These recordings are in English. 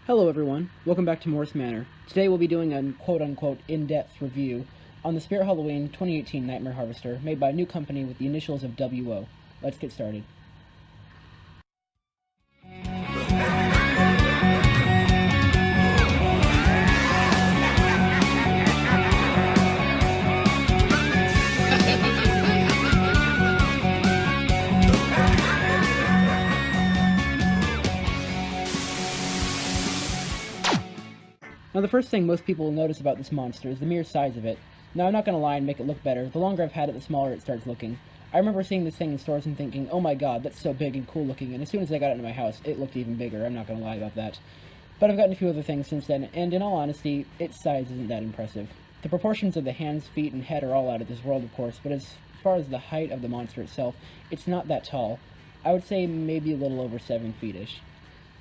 Hello everyone, welcome back to Morris Manor. Today we'll be doing a quote-unquote in-depth review on the Spirit Halloween 2018 Nightmare Harvester made by a new company with the initials of WO. Let's get started. Now the first thing most people will notice about this monster is the mere size of it. Now I'm not gonna lie and make it look better, the longer I've had it the smaller it starts looking. I remember seeing this thing in stores and thinking, oh my god, that's so big and cool looking, and as soon as I got it into my house, it looked even bigger, I'm not gonna lie about that. But I've gotten a few other things since then, and in all honesty, its size isn't that impressive. The proportions of the hands, feet, and head are all out of this world, of course, but as far as the height of the monster itself, it's not that tall. I would say maybe a little over 7 feet-ish.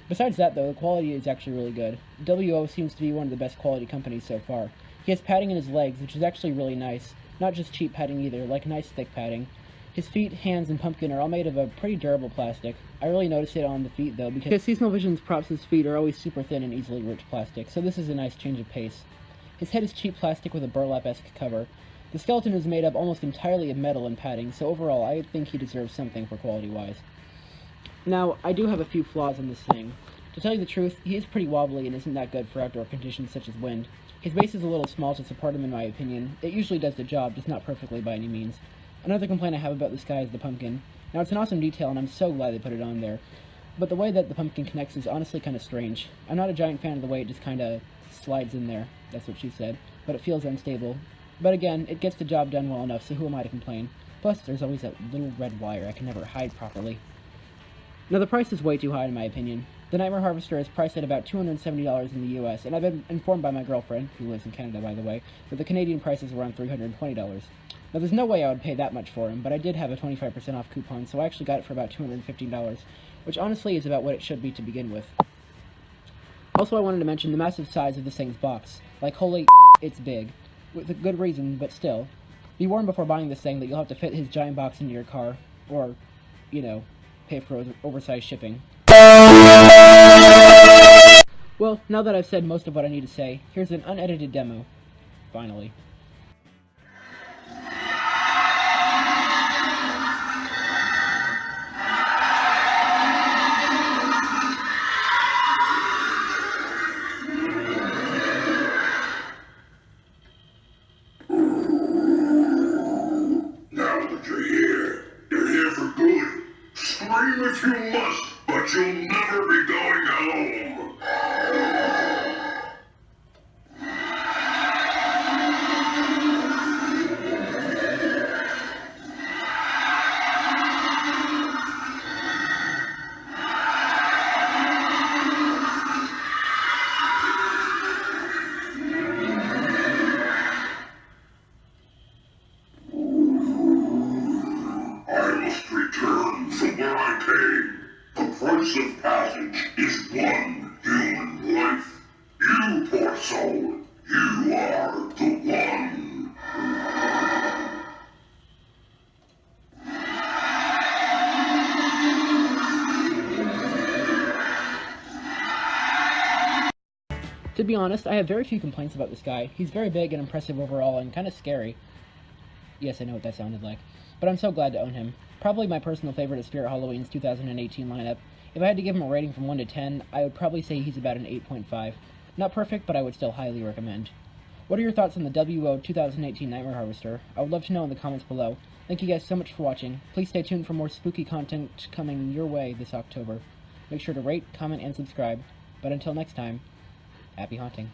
Besides that, though, the quality is actually really good. WO seems to be one of the best quality companies so far. He has padding in his legs, which is actually really nice. Not just cheap padding either, like nice thick padding. His feet, hands, and pumpkin are all made of a pretty durable plastic. I really notice it on the feet, though, because Seasonal Vision's props' feet are always super thin and easily ripped plastic, so this is a nice change of pace. His head is cheap plastic with a burlap-esque cover. The skeleton is made up almost entirely of metal and padding, so overall, I think he deserves something for quality-wise. Now, I do have a few flaws in this thing. To tell you the truth, he is pretty wobbly and isn't that good for outdoor conditions such as wind. His base is a little small to support him in my opinion. It usually does the job, just not perfectly by any means. Another complaint I have about this guy is the pumpkin. Now, it's an awesome detail and I'm so glad they put it on there, but the way that the pumpkin connects is honestly kind of strange. I'm not a giant fan of the way it just kind of slides in there, that's what she said, but it feels unstable. But again, it gets the job done well enough, so who am I to complain? Plus, there's always that little red wire I can never hide properly. Now, the price is way too high in my opinion. The Nightmare Harvester is priced at about $270 in the US, and I've been informed by my girlfriend, who lives in Canada by the way, that the Canadian price is around $320. Now, there's no way I would pay that much for him, but I did have a 25% off coupon, so I actually got it for about $215, which honestly is about what it should be to begin with. Also, I wanted to mention the massive size of this thing's box. Like, holy it's big. With a good reason, but still. Be warned before buying this thing that you'll have to fit his giant box into your car, or, you know, pay for oversized shipping. Well, now that I've said most of what I need to say, here's an unedited demo. Finally. Now that you're here for good. Scream if you must, but you'll never be going home. I must return from where I came. The price of passage is one human life. You, poor soul, you are the one. To be honest, I have very few complaints about this guy. He's very big and impressive overall, and kind of scary. Yes, I know what that sounded like. But I'm so glad to own him. Probably my personal favorite of Spirit Halloween's 2018 lineup. If I had to give him a rating from 1 to 10, I would probably say he's about an 8.5. Not perfect, but I would still highly recommend. What are your thoughts on the WO 2018 Nightmare Harvester? I would love to know in the comments below. Thank you guys so much for watching. Please stay tuned for more spooky content coming your way this October. Make sure to rate, comment, and subscribe. But until next time, happy haunting.